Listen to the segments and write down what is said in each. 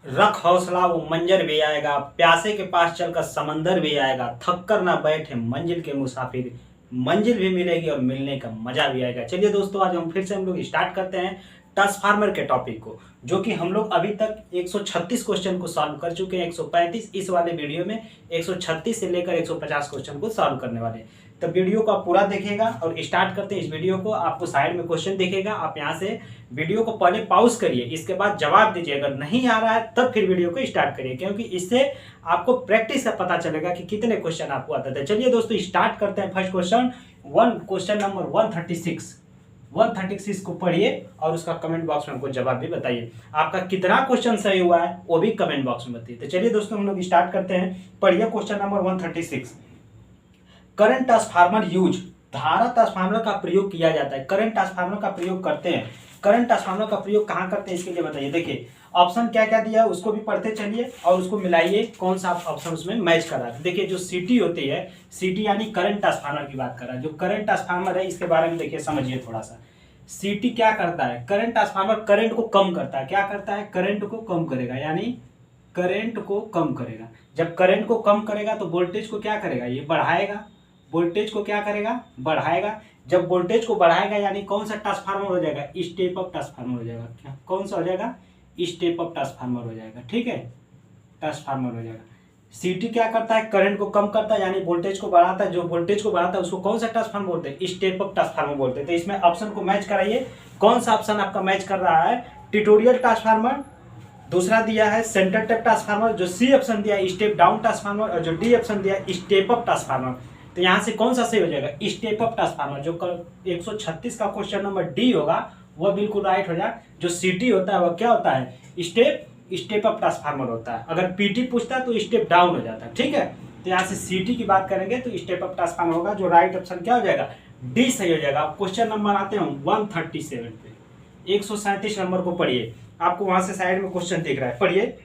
रख हौसला वो मंजर भी आएगा, प्यासे के पास चलकर समंदर भी आएगा, थक कर ना बैठे मंजिल के मुसाफिर, मंजिल भी मिलेगी और मिलने का मजा भी आएगा। चलिए दोस्तों, आज हम लोग स्टार्ट करते हैं ट्रांसफार्मर के टॉपिक को, जो कि हम लोग अभी तक 136 क्वेश्चन को सॉल्व कर चुके हैं। 135 इस वाले वीडियो में 136 से लेकर 150 क्वेश्चन को सॉल्व करने वाले हैं। तो वीडियो को आप पूरा देखिएगा और स्टार्ट करते हैं इस वीडियो को। आपको साइड में क्वेश्चन दिखेगा, आप यहाँ से वीडियो को पहले पॉज करिए, इसके बाद जवाब दीजिए। अगर नहीं आ रहा है तब फिर वीडियो को स्टार्ट करिए, क्योंकि इससे आपको प्रैक्टिस से पता चलेगा कि कितने क्वेश्चन आपको आते थे। चलिए दोस्तों, स्टार्ट करते हैं। फर्स्ट क्वेश्चन नंबर 136 को पढ़िए और उसका कमेंट बॉक्स में हमको जवाब भी बताइए। आपका कितना क्वेश्चन सही हुआ है वो भी कमेंट बॉक्स में बताइए। तो चलिए दोस्तों, हम लोग स्टार्ट करते हैं। पढ़िए question number 136। Current transformer use, धारा ट्रांसफार्मर का प्रयोग किया जाता है। करंट ट्रांसफार्मर का प्रयोग करते हैं। करंट ट्रांसफार्मर का प्रयोग कहाँ करते हैं इसके लिए बताइए। देखिए ऑप्शन क्या क्या दिया है उसको भी पढ़ते चलिए और उसको मिलाइए, कौन सा ऑप्शन उसमें मैच कर रहा है। देखिए जो सीटी होती है, सीटी यानी करंट ट्रांसफार्मर की बात कर रहा है। जो करंट ट्रांसफार्मर है इसके बारे में देखिए, समझिए थोड़ा सा। सीटी क्या करता है? करंट ट्रांसफार्मर करंट को कम करता है। क्या करता है? करंट को कम करेगा, यानी करंट को कम करेगा। जब करंट को कम करेगा तो वोल्टेज को क्या करेगा? ये बढ़ाएगा। वोल्टेज को क्या करेगा? बढ़ाएगा। जब वोल्टेज को बढ़ाएगा यानी कौन सा ट्रांसफार्मर हो जाएगा? स्टेप अप ट्रांसफार्मर हो जाएगा। क्या कौन सा हो जाएगा? स्टेप अप ट्रांसफार्मर हो जाएगा। ठीक है, ट्रांसफार्मर हो जाएगा। सीटी क्या करता है? करंट को कम करता है यानी वोल्टेज को बढ़ाता है। जो वोल्टेज को बढ़ाता है उसको कौन सा ट्रांसफार्मर बोलते हैं? स्टेप अप ट्रांसफार्मर बोलते हैं। तो इसमें ऑप्शन को मैच कराइए, कौन सा ऑप्शन आपका मैच कर रहा है? ट्यूटोरियल ट्रांसफार्मर, दूसरा दिया है सेंटर टेप ट्रांसफार्मर, जो सी ऑप्शन दिया है स्टेप डाउन ट्रांसफार्मर, और जो डी ऑप्शन दिया है स्टेप अप ट्रांसफार्मर। तो यहाँ से कौन सा सही हो जाएगा? Step up transformer. जो 136 का क्वेश्चन नंबर डी होगा वह बिल्कुल राइट हो जाए। जो सीटी होता है वह क्या होता है? स्टेप अप ट्रांसफार्मर होता है। अगर पीटी पूछता है तो स्टेप डाउन हो जाता है। ठीक है, तो यहाँ से सीटी की बात करेंगे तो स्टेप अप ट्रांसफार्मर होगा। जो राइट ऑप्शन क्या हो जाएगा? डी सही हो जाएगा। क्वेश्चन नंबर आते हैं 137 पे। 137 नंबर को पढ़िए, आपको वहां से साइड में क्वेश्चन दिख रहा है, पढ़िए।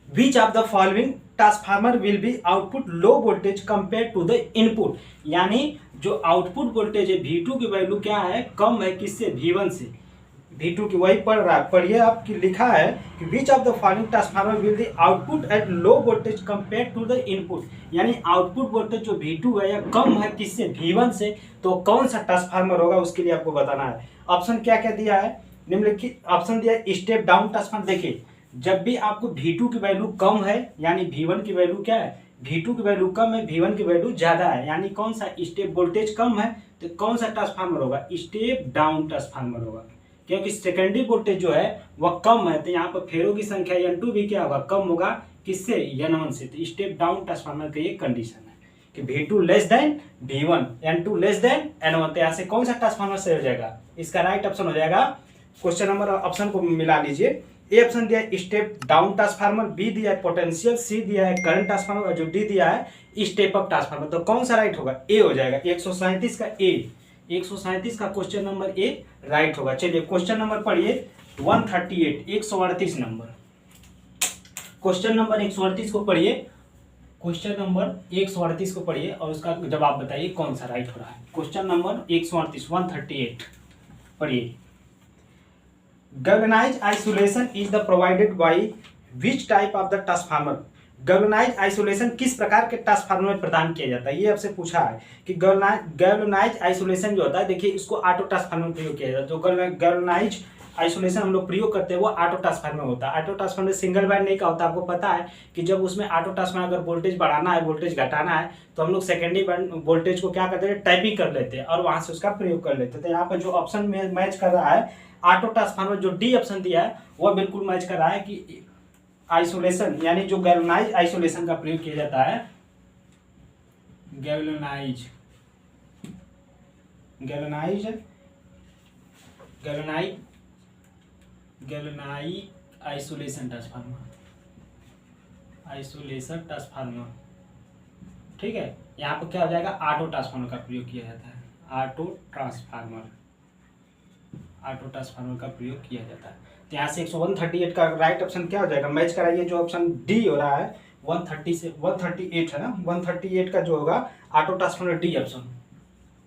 Which of the following transformer will be output low voltage compared to the input, यानी जो आउटपुट वोल्टेज है V2 की वैल्यू क्या है? कम है किससे? V1 से। V2 की वही पढ़ रहा है, पढ़िए। आपकी लिखा है कि which of the following transformer will the output at low voltage compared to the input, यानी आउटपुट वोल्टेज जो V2 है या कम है किससे? V1 से। तो कौन सा ट्रांसफार्मर होगा उसके लिए आपको बताना है। ऑप्शन क्या क्या दिया है? निम्नलिखित ऑप्शन दिया है स्टेप डाउन ट्रांसफार्मर। देखिए जब भी आपको V2 की वैल्यू कम है यानी V1 की वैल्यू क्या है? V2 की वैल्यू कम है, V1 की वैल्यू ज्यादा है, यानी कौन सा? स्टेप वोल्टेज कम है तो कौन सा ट्रांसफार्मर होगा? स्टेप डाउन ट्रांसफार्मर होगा, क्योंकि सेकेंडरी वोल्टेज जो है वह कम है। तो यहाँ पर फेरों की संख्या N2 भी क्या होगा? कम होगा। किससे? N1 से। तो स्टेप डाउन ट्रांसफार्मर का ये कंडीशन है कि V2 less than V1, N2 less than N1। तो यहाँ से कौन सा ट्रांसफार्मर सही हो जाएगा? इसका राइट ऑप्शन हो जाएगा, क्वेश्चन नंबर ऑप्शन को मिला लीजिए। ए ऑप्शन दिया है स्टेप डाउन ट्रांसफार्मर, बी दिया है पोटेंशियल, सी दिया है करंट ट्रांसफार्मर, और जो डी दिया है स्टेप अप ट्रांसफार्मर। तो कौन सा राइट होगा? ए हो जाएगा। 137 का ए, 137 का क्वेश्चन नंबर ए राइट होगा। चलिए क्वेश्चन नंबर पढ़िए 138, 138 नंबर। क्वेश्चन नंबर 138 को पढ़िए, क्वेश्चन नंबर 138 को पढ़िए और उसका जवाब बताइए कौन सा राइट हो रहा है। क्वेश्चन नंबर 138, 138 पढ़िए। Galvanized isolation is the provided by which type of the transformer? Galvanise isolation किस प्रकार के ट्रांसफार्मर में प्रदान किया जाता है? ये आपसे पूछा है कि गैल्वेनाइज आइसोलेशन जो होता है, देखिए इसको ऑटो ट्रांसफार्मर में प्रयोग किया जाता है। जो गैल्वेनाइज आइसोलेशन हम लोग प्रयोग करते हैं वो ऑटो ट्रांसफार्मर होता है। ऑटो ट्रांसफार्मर सिंगल वायर नहीं का होता। आपको पता है कि जब उसमें ऑटो ट्रांसफार्मर अगर वोल्टेज बढ़ाना है, वोल्टेज घटाना है, तो हम लोग सेकेंडरी वोल्टेज को क्या करते हैं? टाइपिंग कर लेते हैं और वहां से उसका प्रयोग कर लेते हैं। तो यहाँ पर जो ऑप्शन में मैच कर रहा है ऑटो ट्रांसफार्मर, जो डी ऑप्शन दिया है वह बिल्कुल मैच कर रहा है कि आइसोलेशन यानी जो गैल्वेनाइज आइसोलेशन का प्रयोग किया जाता है, गैल्वेनाइज आइसोलेशन ट्रांसफार्मर, ठीक है। यहाँ पर क्या हो जाएगा? ऑटो ट्रांसफार्मर का प्रयोग किया जाता है। ऑटो ट्रांसफार्मर का प्रयोग किया जाता है। तो यहाँ से 138 का राइट ऑप्शन क्या हो जाएगा? मैच कराइए। जो ऑप्शन डी हो रहा है 130 से 138 है ना, 138 का जो होगा ऑटो ट्रांसफार्मर डी ऑप्शन,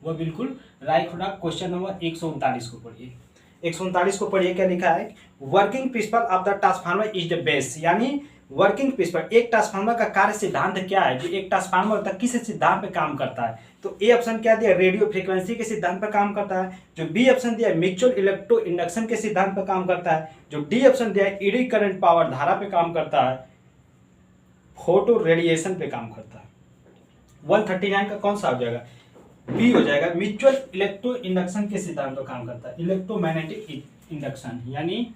वो बिल्कुल राइट होगा। क्वेश्चन नंबर 139 को पढ़िए। 139 को पढ़िए, क्या लिखा है, working principle of the transformer is the base, यानी वर्किंग प्रिंसिपल, एक ट्रांसफार्मर का कार्य सिद्धांत क्या है, जो एक ट्रांसफार्मर होता है किस सिद्धांत पे काम करता है। तो ए ऑप्शन क्या दिया, रेडियो फ्रीक्वेंसी के सिद्धांत पर काम करता है। जो बी ऑप्शन दिया म्यूचुअल इलेक्ट्रो इंडक्शन के सिद्धांत पर काम करता है। जो डी ऑप्शन दिया है ईडी करंट पावर धारा पे काम करता है, फोटो रेडिएशन पे काम करता है। 139 का कौन सा हो जाएगा, बी हो जाएगा, म्यूचुअल इलेक्ट्रो इंडक्शन के सिद्धांत पर काम करता है, इलेक्ट्रोमैग्नेटिक इंडक्शन, यानी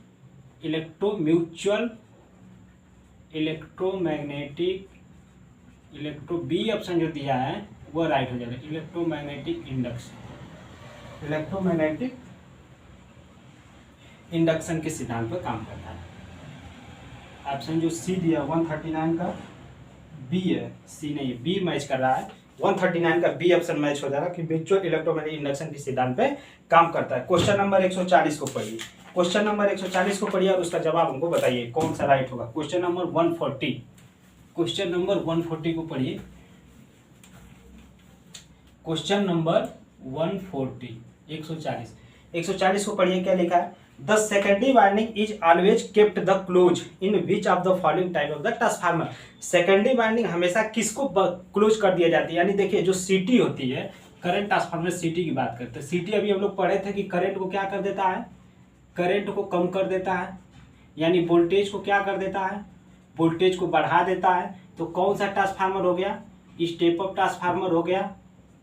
इलेक्ट्रोमैग्नेटिक बी ऑप्शन जो दिया है वो राइट हो जाएगा, इलेक्ट्रोमैग्नेटिक इंडक्शन के सिद्धांत पर काम करता है। ऑप्शन जो सी दिया 139 का बी है, सी नहीं बी मैच कर रहा है, 139 का बी ऑप्शन मैच हो जा रहा है कि म्यूचुअल इलेक्ट्रोमैग्नेटिक इंडक्शन के सिद्धांत पे काम करता है। क्वेश्चन नंबर 140 को पढ़िए, क्वेश्चन नंबर 140 को पढ़िए और उसका जवाब हमको बताइए कौन सा राइट होगा। क्वेश्चन नंबर 140, क्वेश्चन नंबर 140 को पढ़िए, क्वेश्चन नंबर 140 140 को पढ़िए, क्या लिखा है, the secondary winding is always kept the close in which of the following type of the transformer. Secondary winding हमेशा किसको क्लोज कर दिया जाती है, यानी देखिए जो सीटी होती है, करंट ट्रांसफार्मर सीटी की बात करते हैं। सीटी अभी हम लोग पढ़े थे कि करंट को क्या कर देता है, करंट को कम कर देता है, यानी वोल्टेज को क्या कर देता है, वोल्टेज को बढ़ा देता है। तो कौन सा ट्रांसफार्मर हो गया, स्टेप अप ट्रांसफार्मर हो गया,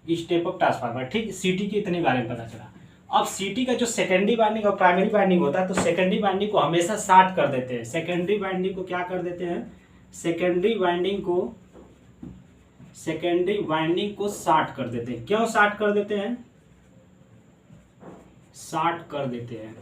स्टेप अप ट्रांसफार्मर, ठीक। सीटी की इतने बारे में पता चला। अब सीटी का जो सेकेंडरी वाइंडिंग और प्राइमरी वाइंडिंग होता है, तो सेकेंडरी वाइंडिंग को हमेशा शार्ट कर देते हैं, सेकेंडरी वाइंडिंग को क्या कर देते हैं, सेकेंडरी वाइंडिंग को शार्ट कर देते हैं। क्यों शार्ट कर देते हैं, शार्ट कर देते हैं,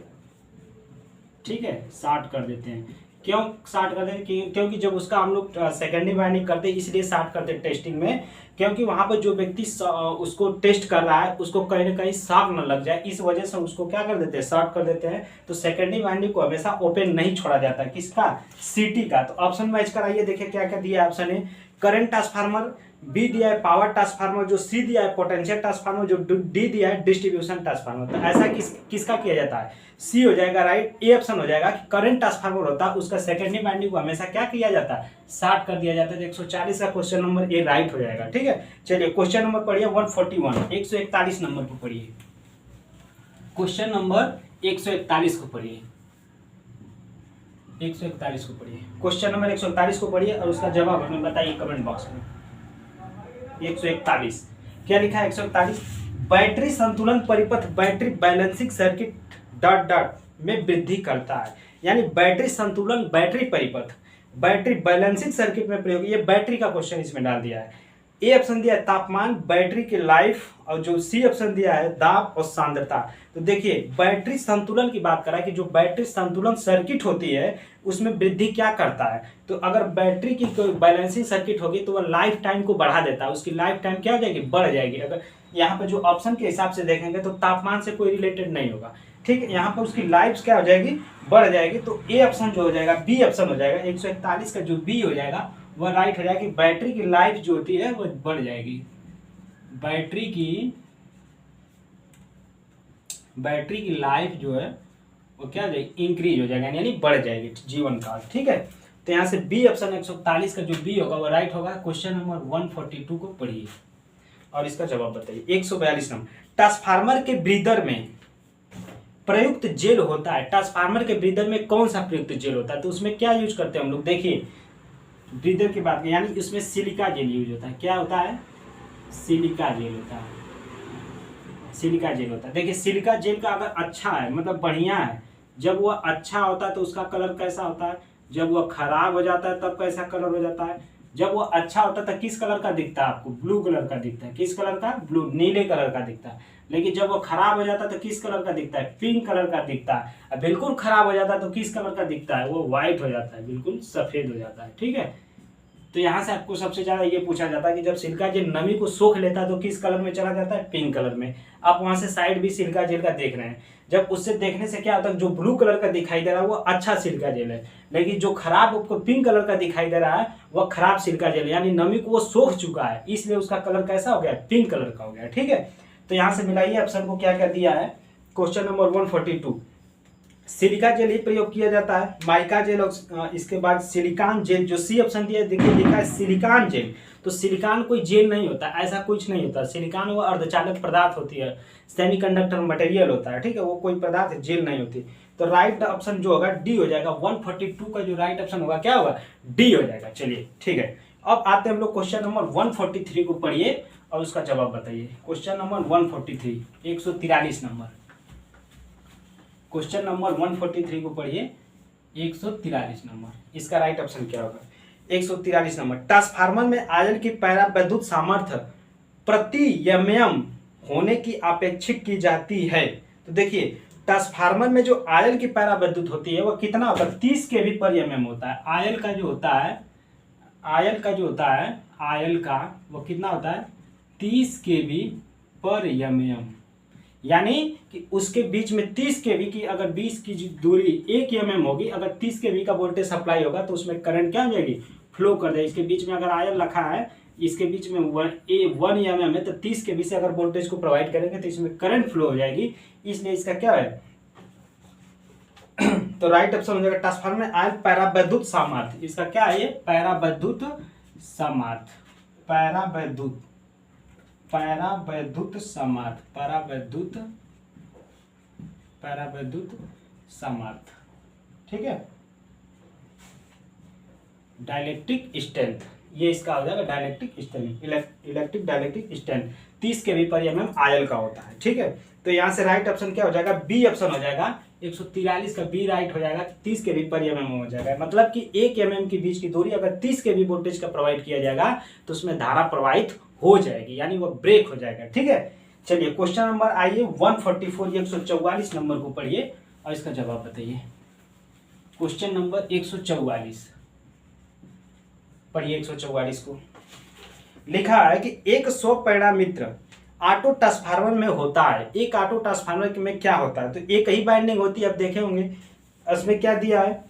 ठीक है, शार्ट कर देते हैं। क्यों शार्ट कर देते हैं, क्योंकि जब उसका हम लोग सेकेंडरी वाइंडिंग करते हैं इसलिए शार्ट करते हैं टेस्टिंग में, क्योंकि वहां पर जो व्यक्ति उसको टेस्ट कर रहा है उसको कहीं ना कहीं शॉक न लग जाए, इस वजह से उसको क्या कर देते हैं, शॉर्ट कर देते हैं। तो सेकेंडरी वाइंडिंग को हमेशा ओपन नहीं छोड़ा जाता, किसका, सीटी का। तो ऑप्शन मैच कराइए, देखिए क्या क्या दिया है। Option A current transformer, B दिया है पावर ट्रांसफार्मर, जो सी दिया है पोटेंशियल ट्रांसफार्मर, जो डी दिया है डिस्ट्रीब्यूशन ट्रांसफार्मर। तो ऐसा किसका किया जाता है, सी हो जाएगा राइट। ए ऑप्शन हो जाएगा कि करंट ट्रांसफार्मर होता है उसका सेकेंडरी वाइंडिंग को हमेशा क्या किया जाता है, शार्ट कर दिया जाता है। 140 का क्वेश्चन नंबर ए राइट हो जाएगा, ठीक है। चलिए क्वेश्चन नंबर पढ़िए 141, 141 नंबर को पढ़िए, क्वेश्चन नंबर 141 को पढ़िए, 141 को पढ़िए, क्वेश्चन नंबर 141 को पढ़िए और उसका जवाब हमें बताइए कमेंट बॉक्स में। 141 क्या लिखा है, 141 बैटरी संतुलन परिपथ battery balancing circuit dot dot में वृद्धि करता है, यानी बैटरी संतुलन बैटरी परिपथ बैटरी बैलेंसिंग सर्किट में प्रयोग, ये बैटरी का क्वेश्चन इसमें डाल दिया है। ए ऑप्शन दिया है तापमान, बैटरी की लाइफ, और जो सी ऑप्शन दिया है दाब और सांद्रता। तो देखिए बैटरी संतुलन की बात करा कि जो बैटरी संतुलन सर्किट होती है उसमें वृद्धि क्या करता है। तो अगर बैटरी की कोई बैलेंसिंग सर्किट होगी तो वह लाइफ टाइम को बढ़ा देता है, उसकी लाइफ टाइम क्या हो जाएगी, बढ़ जाएगी। अगर यहाँ पर जो ऑप्शन के हिसाब से देखेंगे तो तापमान से कोई रिलेटेड नहीं होगा, ठीक है। यहाँ पर उसकी लाइफ क्या हो जाएगी, बढ़ जाएगी। तो ए ऑप्शन जो हो जाएगा, बी ऑप्शन हो जाएगा, 141 का जो बी हो जाएगा वह राइट हो जाएगा कि बैटरी की लाइफ जो होती है वह बढ़ जाएगी, बैटरी की लाइफ जो है वो क्या हो जाएगी, इंक्रीज हो जाएगा, यानी बढ़ जाएगी जीवन काल, ठीक है। तो यहाँ से बी ऑप्शन 141 का जो बी होगा वो राइट होगा। क्वेश्चन नंबर 142 को पढ़िए और इसका जवाब बताइए। 142 नंबर, ट्रांसफार्मर के ब्रीदर में प्रयुक्त जेल होता है, ट्रांसफार्मर के ब्रीदर में कौन सा प्रयुक्त जेल होता है, तो उसमें क्या यूज करते हैं हम लोग, देखिए ब्रीदर की बात, यानी इसमें सिलिका जेल यूज होता है। क्या होता है, सिलिका जेल होता है, सिलिका जेल होता है। देखिए सिलिका जेल का अगर अच्छा है मतलब बढ़िया है, जब वह अच्छा होता है तो उसका कलर कैसा होता है, जब वह खराब हो जाता है तब कैसा कलर हो जाता है। जब वह अच्छा होता है तो किस कलर का दिखता है आपको, ब्लू कलर का दिखता है, किस कलर का, ब्लू, नीले कलर का दिखता है। लेकिन जब वो खराब हो जाता है तो किस कलर का दिखता है, पिंक कलर का दिखता है। अब बिल्कुल खराब हो जाता है तो किस कलर का दिखता है, वो व्हाइट हो जाता है, बिल्कुल सफेद हो जाता है, ठीक है। तो यहाँ से आपको सबसे ज्यादा ये पूछा जाता है कि जब सिलिका जेल नमी को सोख लेता है तो किस कलर में चला जाता है, पिंक कलर में। आप वहां से साइड भी सिलिका जेल का देख रहे हैं, जब उससे देखने से क्या होता है, जो ब्लू कलर का दिखाई दे रहा है वो अच्छा सिलिका जेल है, लेकिन जो खराब आपको पिंक कलर का दिखाई दे रहा है वह खराब सिलिका जेल है, यानी नमी को वो सोख चुका है, इसलिए उसका कलर कैसा हो गया, पिंक कलर का हो गया, ठीक है। तो यहाँ से मिलाइए ऑप्शन को क्या क्या दिया है। क्वेश्चन नंबर 142 सिलिका जेल ही प्रयोग किया जाता है, माइका जेल और इसके बाद सिलिकॉन जेल। जो सी ऑप्शन दिया देखिए लिखा है सिलिकॉन जेल, तो सिलिकॉन कोई जेल नहीं होता, ऐसा कुछ नहीं होता। सिलिकॉन वो अर्धचालक पदार्थ होती है, सेमीकंडक्टर मटेरियल होता है, ठीक है, वो कोई पदार्थ जेल नहीं होती। तो राइट ऑप्शन जो होगा डी हो जाएगा। 142 का जो राइट ऑप्शन होगा क्या होगा, डी हो जाएगा। चलिए ठीक है, अब आते हैं हम लोग क्वेश्चन नंबर 143 को पढ़िए और उसका जवाब बताइए। Question number 143, 143 number, question number 143 को पढ़िए, 143 नंबर। इसका राइट ऑप्शन क्या होगा, 143 नंबर। ट्रांसफार्मर में आयन की पैरा विद्युत सामर्थ्य प्रति एमएम होने की अपेक्षित की जाती है। तो देखिए ट्रांसफार्मर में जो आयन की पैरा विद्युत होती है वो कितना होता है, 30 केवी पर एमएम होता है। आयल का जो होता है, आयल का जो होता है, आयल का वो कितना होता है, 30 केवी पर एमएम। यानी कि उसके बीच में 30 केवी की अगर 20 की दूरी 1 एमएम होगी, अगर 30 केवी का वोल्टेज सप्लाई होगा तो उसमें करंट क्या हो जाएगी, फ्लो कर जाएगी। इसके बीच में अगर आयन रखा है, इसके बीच में 1 एमएम है, तो 30 केवी से अगर वोल्टेज को प्रोवाइड करेंगे तो इसमें करंट फ्लो हो जाएगी। इसलिए इसका क्या है तो राइट ऑप्शन हो जाएगा ट्रांसफार्मर में आयन पैरा विद्युत सामर्थ्य। इसका क्या है, ये पैरा विद्युत सामर्थ्य, पैरा विद्युत, पैरा विद्युत सामर्थ्य, पैरा विद्युत, पैरा विद्युत सामर्थ्य, ठीक है। डाइलेक्ट्रिक स्ट्रेंथ, ये इसका हो जाएगा dielectric strength, electric dielectric strength 30 केवी पर एमएम आयल का होता है, ठीक है। तो यहाँ से राइट ऑप्शन क्या हो जाएगा, बी ऑप्शन हो जाएगा। 143 का बी राइट हो जाएगा, 30 केवी पर एमएम हो जाएगा। मतलब कि 1 एमएम के बीच की दूरी अगर 30 केवी वोल्टेज का प्रोवाइड किया जाएगा तो उसमें धारा प्रवाहित हो जाएगी, यानी वो ब्रेक हो जाएगा, ठीक है। चलिए क्वेश्चन नंबर आइए 144, 144 नंबर को पढ़िए और इसका जवाब बताइए। क्वेश्चन नंबर 144 पढ़िए, 144 को लिखा है कि एक स्व परिणामित्र ऑटो ट्रांसफार्मर में होता है। एक ऑटो ट्रांसफार्मर में क्या होता है, तो एक ही वाइंडिंग होती है। अब देखे होंगे इसमें क्या दिया है,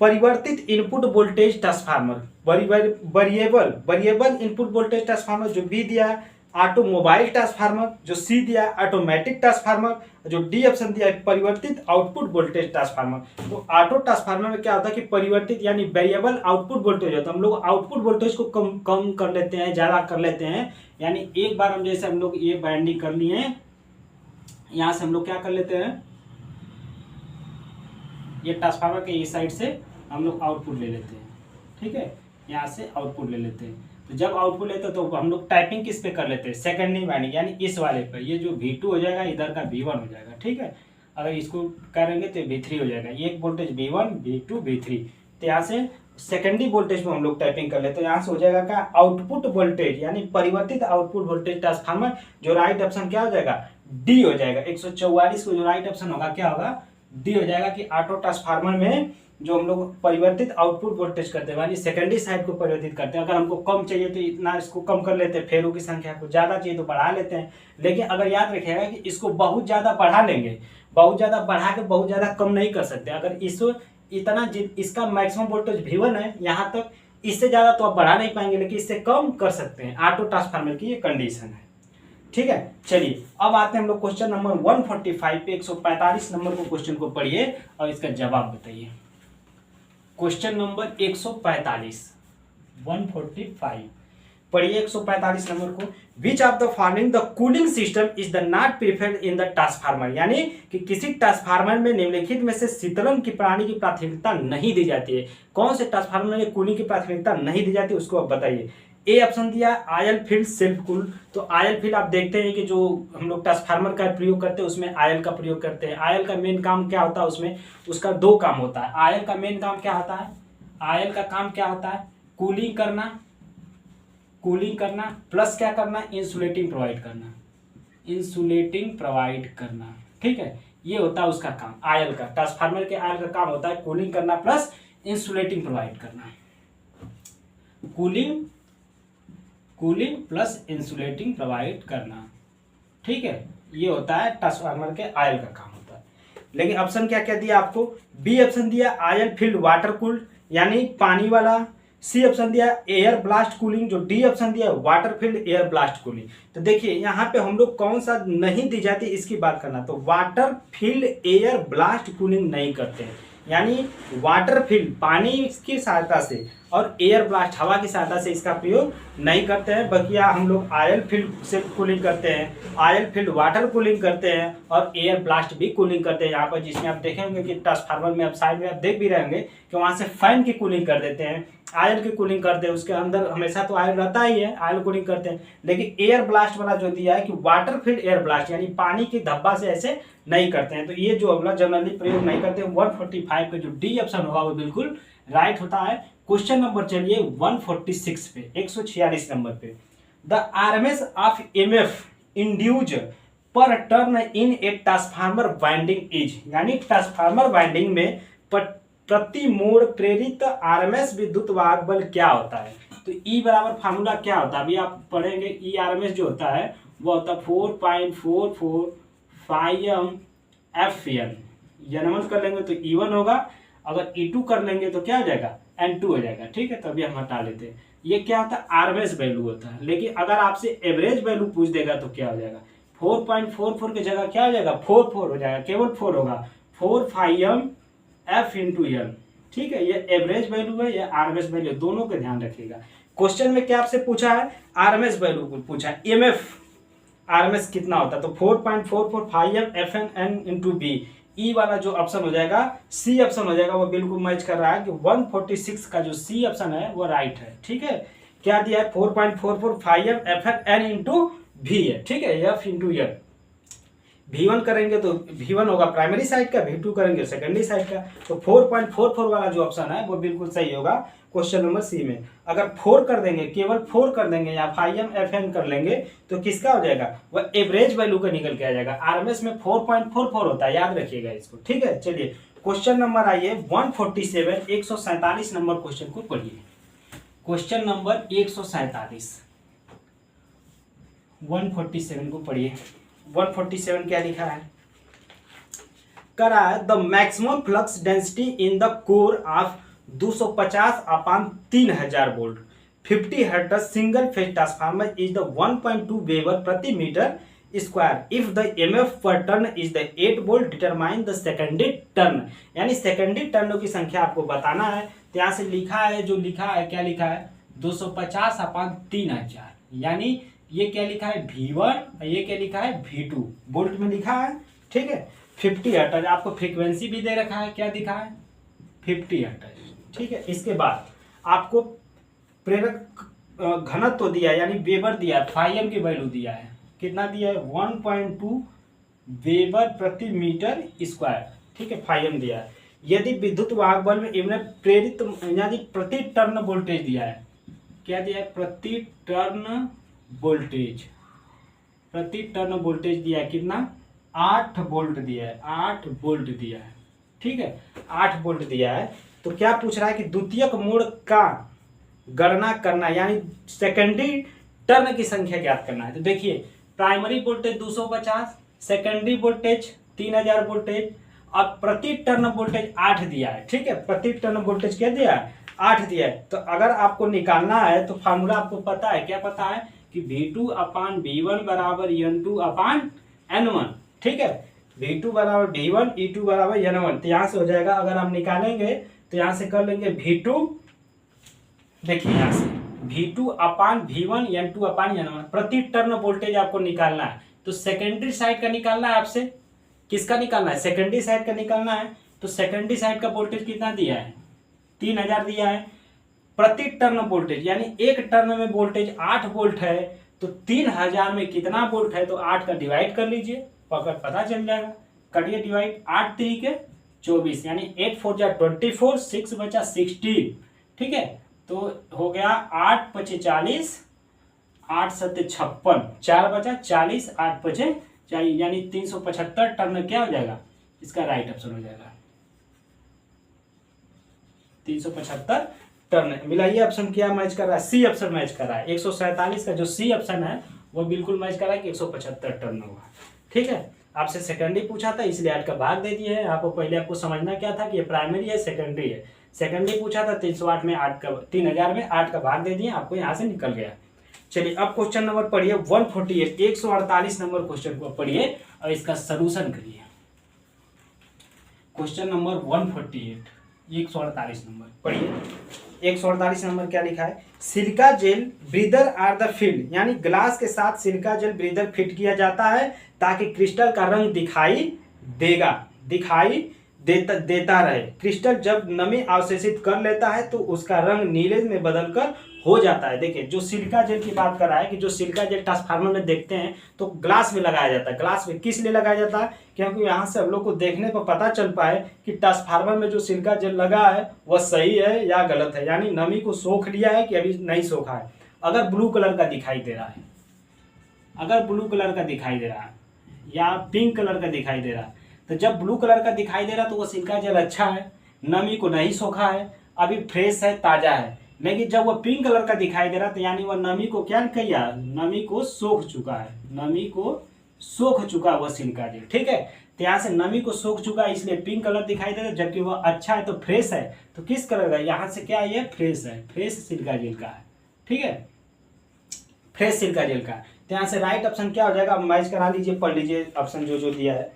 परिवर्तित input voltage transformer, variable input voltage transformer जो बी दिया है, ऑटोमोबाइल ट्रांसफार्मर जो सी दिया है, ऑटोमेटिक ट्रांसफार्मर जो डी ऑप्शन दिया है, परिवर्तित आउटपुट वोल्टेज ट्रांसफार्मर। तो ऑटो ट्रांसफार्मर में क्या होता है कि परिवर्तित यानी वेरिएबल आउटपुट वोल्टेज होता है। हम लोग आउटपुट वोल्टेज को कम कर लेते हैं, ज़्यादा कर लेते हैं। यानी एक बार हम जैसे हम लोग ये बाइंडिंग कर लिए हैं, यहाँ से हम लोग क्या कर लेते हैं, ये ट्रांसफार्मर के इस साइड से हम लोग आउटपुट ले लेते हैं, ठीक है, यहाँ से आउटपुट ले लेते हैं। तो जब आउटपुट लेते हैं तो हम लोग टाइपिंग किस पे कर लेते हैं, सेकेंडरी वाइंडिंग यानी इस वाले पे। ये जो V2 हो जाएगा, इधर का V1 हो जाएगा, ठीक है। अगर इसको करेंगे तो V3 हो जाएगा, एक वोल्टेज V1, V2, V3। तो यहाँ से सेकेंडरी वोल्टेज में हम लोग टाइपिंग कर लेते हैं। यहाँ से हो जाएगा क्या, आउटपुट वोल्टेज यानी परिवर्तित आउटपुट वोल्टेज ट्रांसफार्मर। जो राइट ऑप्शन क्या हो जाएगा, डी हो जाएगा। 144 को जो राइट ऑप्शन होगा क्या होगा, डी हो जाएगा। कि ऑटो ट्रांसफार्मर में जो हम लोग परिवर्तित आउटपुट वोल्टेज करते हैं यानी सेकेंडरी साइड को परिवर्तित करते हैं। अगर हमको कम चाहिए तो इतना इसको कम कर लेते हैं, फेरों की संख्या को, ज़्यादा चाहिए तो बढ़ा लेते हैं। लेकिन अगर याद रखिएगा कि इसको बहुत ज़्यादा बढ़ा लेंगे, बहुत ज़्यादा बढ़ा के बहुत ज़्यादा कम नहीं कर सकते। अगर इतना इसका मैक्सिमम वोल्टेज V1 है यहाँ तक, इससे ज़्यादा तो आप बढ़ा नहीं पाएंगे, लेकिन इससे कम कर सकते हैं। ऑटो ट्रांसफार्मर की ये कंडीशन है, ठीक है। चलिए अब आते हैं हम लोग क्वेश्चन नंबर 145 पे, 145 नंबर को क्वेश्चन को पढ़िए और इसका जवाब बताइए। क्वेश्चन नंबर 145 पढ़िए 145 नंबर को। Which of the following the cooling system is the not preferred in the transformer, यानी कि किसी ट्रांसफार्मर में निम्नलिखित में से शीतलन की प्रणाली की प्राथमिकता नहीं दी जाती है। कौन से ट्रांसफार्मर में कूलिंग की प्राथमिकता नहीं दी जाती उसको आप बताइए। ए ऑप्शन दिया आयल फील्ड सेल्फ कूल। तो आयल फील्ड आप देखते हैं कि जो हम लोग ट्रांसफार्मर का प्रयोग करते हैं उसमें आयल का प्रयोग करते हैं। आयल का मेन काम क्या होता है, उसमें उसका दो काम होता है। आयल का मेन काम क्या होता है, आयल का काम क्या होता है, कूलिंग करना प्लस क्या करना, इंसुलेटिंग प्रोवाइड करना, इंसुलेटिंग प्रोवाइड करना, ठीक है। ये होता है उसका काम आयल का। ट्रांसफार्मर के आयल का काम होता है कूलिंग करना प्लस इंसुलेटिंग प्रोवाइड करना। कूलिंग प्लस इंसुलेटिंग प्रोवाइड करना, ठीक है। ये होता है ट्रांसफार्मर के आयल का काम होता है। लेकिन ऑप्शन क्या क्या दिया आपको, बी ऑप्शन दिया आयल फील्ड वाटर कूल्ड, यानी पानी वाला सी ऑप्शन दिया है एयर ब्लास्ट कूलिंग, जो डी ऑप्शन दिया है water field air blast cooling. तो देखिए यहाँ पे हम लोग कौन सा नहीं दी जाती इसकी बात करना, तो water field air blast cooling नहीं करते हैं, यानी वाटर फील्ड पानी की सहायता से और एयर ब्लास्ट हवा की सहायता से इसका प्रयोग नहीं करते हैं। बकिया हम लोग ऑयल फील्ड से कूलिंग करते हैं, ऑयल फील्ड वाटर कूलिंग करते हैं और एयर ब्लास्ट भी कूलिंग करते हैं। यहाँ पर जिसमें आप देखेंगे कि ट्रांसफार्मर में आप साइड में आप देख भी रहेंगे कि वहाँ से फैन की कूलिंग कर देते हैं, ऑयल की कूलिंग करते हैं, उसके अंदर हमेशा तो ऑयल रहता ही है, ऑयल कूलिंग करते हैं। लेकिन एयर ब्लास्ट वाला जो दिया है कि वाटर फील्ड एयर ब्लास्ट यानी पानी के धब्बा से ऐसे नहीं करते हैं, तो ये जो अगला जनरली प्रयोग नहीं करते। 145 का जो डी ऑप्शन होगा वो बिल्कुल राइट होता है। क्वेश्चन नंबर चलिए 146 पे, 146 नंबर पे, the RMS of EMF induced per turn in a transformer winding is, यानी ट्रांसफार्मर वाइंडिंग में प्रति मोड़ प्रेरित आरएमएस विद्युत वाहक बल क्या होता है। तो ई बराबर फार्मूला क्या होता है, अभी आप पढ़ेंगे। ई आरएमएस जो होता है वो होता है 4.44 Fn, N1 कर लेंगे तो E1 होगा, अगर E2 कर लेंगे तो क्या हो जाएगा N2 हो जाएगा। ठीक है, तो अभी हम हटा लेते हैं। ये क्या होता है आरएमएस वैल्यू होता है, लेकिन अगर आपसे एवरेज वैल्यू पूछ देगा तो क्या हो जाएगा 4.44 की जगह क्या हो जाएगा 44 हो जाएगा, केवल 4 होगा, 4 F इंटू एन। ठीक है, ये एवरेज वैल्यू है, ये आरएमएस वैल्यू, दोनों का ध्यान रखिएगा। क्वेश्चन में क्या आपसे पूछा है आरएमएस वैल्यू पूछा है, एमएफ आरएमएस कितना होता है, तो 4.445 Fn n इंटू बी। ई वाला जो ऑप्शन हो जाएगा सी ऑप्शन हो जाएगा, वो बिल्कुल मैच कर रहा है कि 146 का जो सी ऑप्शन है वो राइट है। ठीक है, क्या दिया है 4.445 Fn n इंटू भी है। ठीक है, एफ इंटू एन, V1 करेंगे तो V1 होगा प्राइमरी साइड का, V2 करेंगे सेकेंडरी साइड का, तो 4.44 वाला जो ऑप्शन है वो बिल्कुल सही होगा क्वेश्चन नंबर सी में। अगर 4 कर देंगे, केवल 4 कर देंगे या 5m Fn कर लेंगे तो किसका हो जाएगा, वह एवरेज वैल्यू का निकल के आ जाएगा। आरएमएस में 4.44 होता है, याद रखिएगा इसको। ठीक है, चलिए क्वेश्चन नंबर आइए 147, 147 नंबर क्वेश्चन को पढ़िए। क्वेश्चन नंबर 147, 147 को पढ़िए। 147 क्या लिखा है, करा है the maximum flux density in the core of 250/3000 volt 50 hertz single phase transformer is the 1.2 weber प्रति metre square if the EMF per turn is the 8 volt determine the secondary turn, यानी secondary टर्नों की संख्या आपको बताना है। तो यहाँ से लिखा है, जो लिखा है क्या लिखा है 250/3000, यानी ये क्या लिखा है V1, ये क्या लिखा है V2, वोल्ट में लिखा है। ठीक है, 50 हर्ट्ज आपको फ्रीक्वेंसी भी दे रखा है, क्या दिखा है 50 हर्ट्ज। ठीक है, इसके बाद आपको प्रेरक घनत्व तो दिया है, यानी वेबर दिया है, फाइम की वैल्यू दिया है, कितना दिया है 1.2 वेबर प्रति मीटर स्क्वायर। ठीक है, फाइम दिया है। यदि विद्युत वाहक बल में इन्हें प्रेरित यानी प्रति टर्न वोल्टेज दिया है, क्या दिया है प्रति टर्न वोल्टेज, प्रति टर्न वोल्टेज दिया है कितना 8 वोल्ट दिया है, 8 वोल्ट दिया है। ठीक है, 8 वोल्ट दिया है। तो क्या पूछ रहा है कि द्वितीयक मोड़ का गणना करना, यानी सेकेंडरी टर्न की संख्या ज्ञात करना है। तो देखिए primary voltage 250, secondary voltage 3000 voltage और प्रति टर्न वोल्टेज 8 दिया है। ठीक है, प्रति टर्न वोल्टेज क्या दिया है 8 दिया है। तो अगर आपको निकालना है तो फार्मूला आपको पता है, क्या पता है कि V2/V1 बराबर N2/N1। ठीक है, V2 बराबर V1, E2 बराबर N1। तो यहाँ से हो जाएगा, अगर हम निकालेंगे तो यहाँ से कर लेंगे V2, देखिए यहाँ से V2/V1 N2/N1, प्रति टर्न वोल्टेज आपको निकालना है। तो सेकेंडरी साइड का निकालना है आपसे, किसका निकालना है सेकेंडरी साइड का निकालना है। तो सेकेंडरी साइड का वोल्टेज कितना दिया है 3000 दिया है, प्रति टर्न वोल्टेज यानी एक टर्न में वोल्टेज 8 वोल्ट है, तो 3000 में कितना वोल्ट है, तो 8 का डिवाइड कर लीजिए, पता चल जाएगा। करिए डिवाइड, 8 3 24, यानी 8 4 जा 24, 6 बचा 16। ठीक है, तो हो गया 8 5 40, 8 7 56, 4 बचा 40, 8 5 40, यानी 375 टर्न क्या हो जाएगा, इसका राइट ऑप्शन हो जाएगा 375 टर्न। मिलाइए ऑप्शन क्या मैच कर रहा है, सी ऑप्शन मैच कर रहा है। 147 का जो सी ऑप्शन है वो बिल्कुल मैच कर रहा है कि 175 टर्न होगा। ठीक है, आपसे सेकेंडरी पूछा था इसलिए 8 का भाग दे दिए है। आपको पहले आपको समझना क्या था कि ये प्राइमरी है सेकेंडरी है। सेकेंडरी पूछा था 308 में 8 का 3000 में 8 का भाग दे दिए, आपको यहाँ से निकल गया। चलिए अब क्वेश्चन नंबर पढ़िए 148, 148 नंबर क्वेश्चन को पढ़िए और इसका सलूशन करिए। क्वेश्चन नंबर 148, 148 नंबर पढ़िए। 148 नंबर क्या लिखा है, silica gel breather are the field, यानी ग्लास के साथ सिलिका जेल ब्रीदर फिट किया जाता है ताकि क्रिस्टल का रंग दिखाई देता रहे। क्रिस्टल जब नमी अवशोषित कर लेता है तो उसका रंग नीले में बदलकर हो जाता है। देखिए जो सिलिका जेल की बात कर रहा है कि जो सिलिका जेल ट्रांसफार्मर में देखते हैं तो ग्लास में लगाया जाता है। ग्लास में किस लिए लगाया जाता है, क्योंकि यहाँ से हम लोग को देखने पर पता चल पाए कि ट्रांसफार्मर में जो सिलिका जेल लगा है वह सही है या गलत है, यानी नमी को सोख लिया है कि अभी नहीं सोखा है। अगर ब्लू कलर का दिखाई दे रहा है, अगर ब्लू कलर का दिखाई दे रहा है या पिंक कलर का दिखाई दे रहा है, तो जब ब्लू कलर का दिखाई दे रहा तो वो सिलिका जेल अच्छा है, नमी को नहीं सोखा है, अभी फ्रेश है, ताज़ा है। लेकिन जब वो पिंक कलर का दिखाई दे रहा तो यानी वह नमी को क्या किया, नमी को सोख चुका है, नमी को सोख चुका है वह सिलिका जेल। ठीक है, तो यहाँ से नमी को सोख चुका है इसलिए पिंक कलर दिखाई दे रहा है, जबकि वह अच्छा है तो फ्रेश है, तो किस कलर का, यहाँ से क्या ये फ्रेश है, फ्रेश सिलिका जेल का है। ठीक है, फ्रेश सिलिका जेल का। तो यहाँ से राइट ऑप्शन क्या हो जाएगा, मैच करा लीजिए, पढ़ लीजिए ऑप्शन जो दिया है।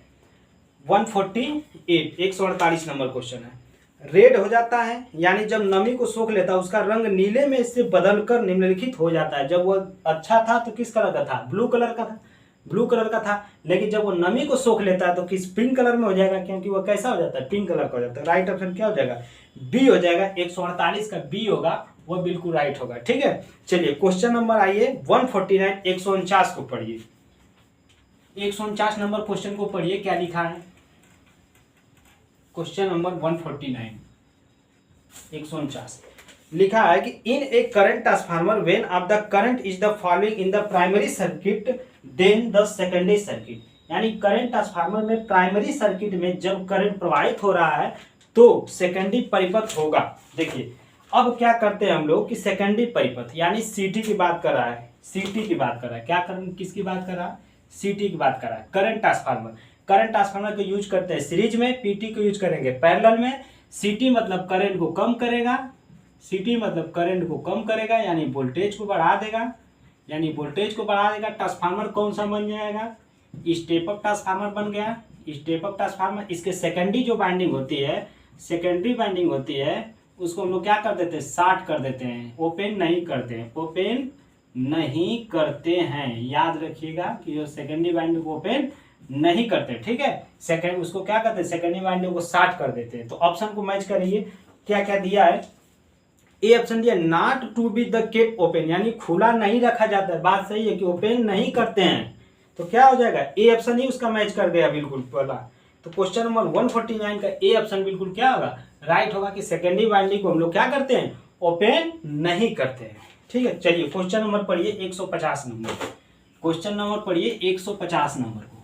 148, 148 नंबर क्वेश्चन है। रेड हो जाता है यानी जब नमी को सोख लेता है उसका रंग नीले में इससे बदलकर निम्नलिखित हो जाता है। जब वो अच्छा था तो किस कलर का था, ब्लू कलर का था, ब्लू कलर का था। लेकिन जब वो नमी को सोख लेता है तो किस पिंक कलर में हो जाएगा, क्योंकि वो कैसा हो जाता है, पिंक कलर का हो जाता है। राइट ऑप्शन क्या हो जाएगा, बी हो जाएगा। 148 का बी होगा, वो बिल्कुल राइट होगा। ठीक है, चलिए क्वेश्चन नंबर आइए 149, 149 को पढ़िए। 149 नंबर क्वेश्चन को पढ़िए, क्या लिखा है। क्वेश्चन नंबर 149, 149 लिखा है कि in a current transformer when of the current is the following in the primary circuit then the secondary circuit, यानी करंट ट्रांसफार्मर में प्राइमरी सर्किट में जब करंट प्रवाहित हो रहा है तो सेकेंडरी परिपथ होगा। देखिए अब क्या करते हैं हम लोग कि सेकेंडरी परिपथ यानी सीटी की बात कर रहा है, सीटी की बात कर रहा है, क्या करंट किसकी बात कर रहा है, सीटी की बात कर रहा है। करंट ट्रांसफार्मर, करंट ट्रांसफार्मर को यूज करते हैं सीरीज में, पीटी को यूज करेंगे पैरेलल में। सीटी मतलब करंट को कम करेगा, सीटी मतलब करंट को कम करेगा यानी वोल्टेज को बढ़ा देगा, यानी वोल्टेज को बढ़ा देगा। ट्रांसफार्मर कौन सा बन जाएगा, स्टेप अप ट्रांसफार्मर बन गया, स्टेप अप ट्रांसफार्मर। इसके सेकेंडरी जो बाइंडिंग होती है, सेकेंडरी बाइंडिंग होती है, उसको हम लोग क्या कर देते हैं, शार्ट कर देते हैं, ओपन नहीं करते हैं, ओपन नहीं करते हैं। याद रखिएगा कि जो सेकेंडरी बाइंडिंग को ओपन नहीं करते। ठीक है, सेकेंड उसको क्या करते हैं, सेकेंडरी बाइंडिंग को शार्ट कर देते हैं। तो ऑप्शन को मैच करिए, क्या क्या दिया है। ए ऑप्शन दिया not to be the kept open, यानी खुला नहीं रखा जाता है। बात सही है कि ओपन नहीं करते हैं, तो क्या हो जाएगा, ए ऑप्शन ही उसका मैच कर गया बिल्कुल पहला। तो क्वेश्चन नंबर 149 का ए ऑप्शन बिल्कुल क्या होगा, राइट होगा कि सेकेंडरी बाइंडिंग को हम लोग क्या करते हैं, ओपन नहीं करते हैं। ठीक है, चलिए क्वेश्चन नंबर पढ़िए 150 नंबर, क्वेश्चन नंबर पढ़िए 150 नंबर को।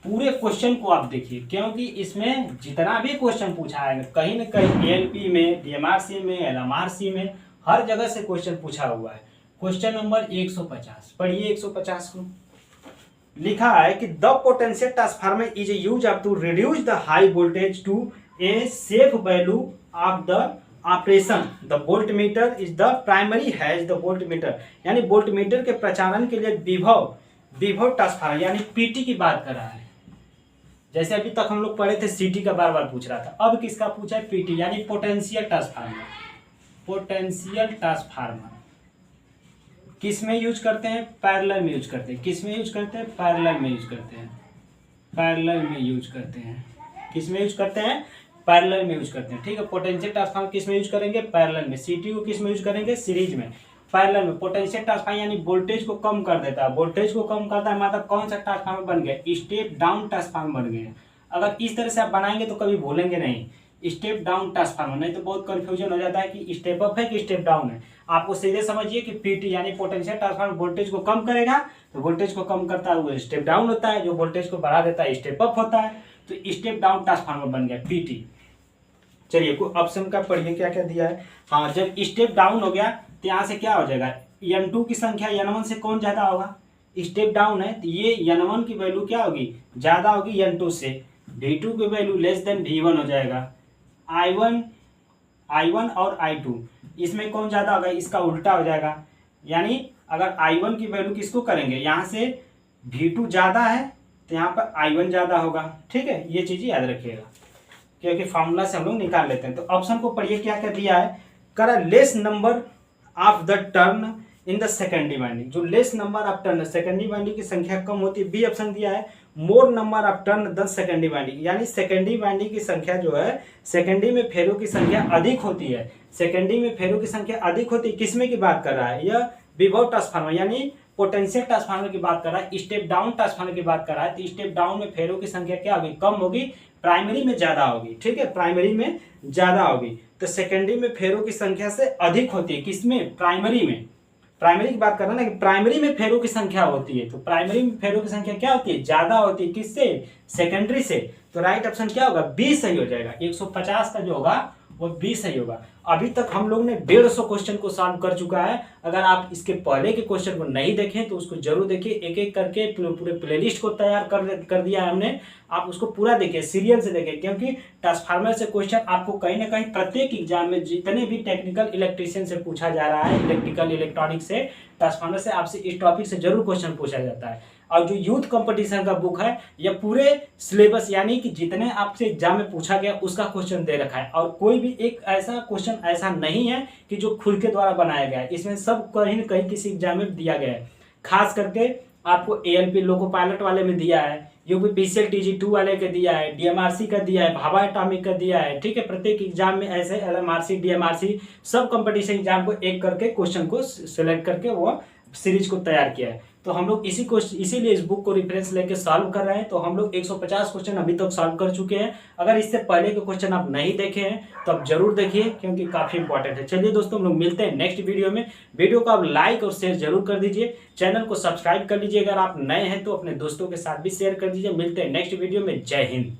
पूरे क्वेश्चन को आप देखिए, क्योंकि इसमें जितना भी क्वेश्चन पूछा है कहीं न कहीं एएलपी में, डीएमआरसी में, एलएमआरसी में, हर जगह से क्वेश्चन पूछा हुआ है। क्वेश्चन नंबर 150 पढ़िए। 150 को लिखा है कि the potential transformer is use up to reduce the high voltage to a safe value of the operation. The voltmeter is the primary has the voltmeter, यानी वोल्टमीटर के प्रचालन के लिए विभव ट्रांसफार्मर यानी पीटी की बात कर रहा है। जैसे अभी तक हम लोग पढ़े थे सीटी का बार बार पूछ रहा था, अब किसका पूछा है, पीटी यानी पोटेंशियल ट्रांसफार्मर। पोटेंशियल ट्रांसफार्मर किस में यूज करते हैं, पैरेलल में यूज करते हैं। किस में यूज करते हैं, पैरेलल में यूज करते हैं, पैरेलल में यूज करते हैं। किस में यूज करते हैं, पैरेलल में यूज करते हैं। ठीक है, पोटेंशियल ट्रांसफार्मर किस में यूज करेंगे, पैरेलल में। सीटी को किस में यूज करेंगे, सीरीज में। पैरेलल में पोटेंशियल ट्रांसफार्मर यानी वोल्टेज को कम कर देता है, वोल्टेज को कम करता है मतलब कौन सा ट्रांसफार्मर बन गया, स्टेप डाउन ट्रांसफार्मर बन गया। अगर इस तरह से आप बनाएंगे तो कभी भूलेंगे नहीं, स्टेप डाउन ट्रांसफार्मर, नहीं तो बहुत कंफ्यूजन हो जाता है कि स्टेप अप है कि स्टेप डाउन है। आपको सीधे समझिए कि पीटी यानी पोटेंशियल ट्रांसफार्मर वोल्टेज को कम करेगा, तो वोल्टेज को कम करता है वो स्टेप डाउन होता है, जो वोल्टेज को बढ़ा देता है स्टेप अप होता है। तो स्टेप डाउन ट्रांसफार्मर बन गया पीटी। चलिए कोई ऑप्शन का पढ़िए क्या क्या दिया है। हाँ, जब स्टेप डाउन हो गया तो यहाँ से क्या हो जाएगा, N2 की संख्या N1 से कौन ज्यादा होगा, स्टेप डाउन है तो ये N1 की वैल्यू क्या होगी, ज्यादा होगी N2 से। V2 की वैल्यू लेस देन V1 हो जाएगा। I1 I1 और I2, इसमें कौन ज़्यादा होगा, इसका उल्टा हो जाएगा। यानी अगर I1 की वैल्यू किसको करेंगे, यहाँ से V2 ज़्यादा है तो यहाँ पर I1 ज़्यादा होगा। ठीक है, ये चीज़ याद रखिएगा क्योंकि फार्मूला से हम लोग निकाल लेते हैं। तो ऑप्शन को पढ़िए क्या क्या दिया है, करा less number of the turn in the secondary winding, जो less number of turn secondary winding की संख्या कम होती है। बी ऑप्शन दिया है more number of turn the secondary winding, यानी सेकेंडरी वाइंडिंग की संख्या जो है सेकेंडरी में फेरों की संख्या अधिक होती है। सेकेंडरी में फेरों की संख्या अधिक होती है, किसमें की बात कर रहा है, यह विभव ट्रांसफार्मर यानी पोटेंशियल ट्रांसफार्मर की बात कर रहा है, स्टेप डाउन ट्रांसफार्मर की बात कर रहा है। तो स्टेप डाउन में फेरों की संख्या क्या होगी, कम होगी, प्राइमरी में ज्यादा होगी। ठीक है, प्राइमरी में ज्यादा होगी। तो सेकेंडरी में फेरों की संख्या से अधिक होती है, किसमें, प्राइमरी में। प्राइमरी की बात कर रहा है ना कि प्राइमरी में फेरों की संख्या होती है, तो प्राइमरी में फेरों की संख्या क्या होती है, ज्यादा होती है, किससे, सेकेंडरी से। तो राइट ऑप्शन क्या होगा, बी सही हो जाएगा। 150 का जो होगा वो 20 सही होगा। अभी तक हम लोग ने 150 क्वेश्चन को सॉल्व कर चुका है। अगर आप इसके पहले के क्वेश्चन को नहीं देखें तो उसको जरूर देखिए, एक एक करके पूरे प्लेलिस्ट को तैयार कर दिया है हमने। आप उसको पूरा देखिए, सीरियल से देखिए, क्योंकि ट्रांसफार्मर से क्वेश्चन आपको कहीं ना कहीं प्रत्येक एग्जाम में जितने भी टेक्निकल इलेक्ट्रीशियन से पूछा जा रहा है, इलेक्ट्रिकल इलेक्ट्रॉनिक से, ट्रांसफार्मर से आपसे इस टॉपिक से जरूर क्वेश्चन पूछा जाता है। और जो यूथ कंपटीशन का बुक है, यह पूरे सिलेबस यानी कि जितने आपसे एग्जाम में पूछा गया उसका क्वेश्चन दे रखा है, और कोई भी एक ऐसा क्वेश्चन ऐसा नहीं है कि जो खुद के द्वारा बनाया गया है। इसमें सब कहीं न कहीं किसी एग्जाम में दिया गया है। खास करके आपको ALP लोको पायलट वाले में दिया है, UPPCL TG2 वाले का दिया है, DMRC का दिया है, भाभा एटॉमिक का दिया है। ठीक है, प्रत्येक एग्जाम में ऐसे LMRC DMRC सब कंपटीशन एग्जाम को एक करके क्वेश्चन को सिलेक्ट करके वो सीरीज को तैयार किया है। तो हम लोग इसीलिए इस बुक को रेफरेंस लेके सॉल्व कर रहे हैं। तो हम लोग 150 क्वेश्चन अभी तक सॉल्व कर चुके हैं। अगर इससे पहले के क्वेश्चन आप नहीं देखे हैं तो आप जरूर देखिए, क्योंकि काफी इंपॉर्टेंट है। चलिए दोस्तों, हम लोग मिलते हैं नेक्स्ट वीडियो में। वीडियो को आप लाइक और शेयर जरूर कर दीजिए, चैनल को सब्सक्राइब कर लीजिए। अगर आप नए हैं तो अपने दोस्तों के साथ भी शेयर कर दीजिए। मिलते हैं नेक्स्ट वीडियो में। जय हिंद।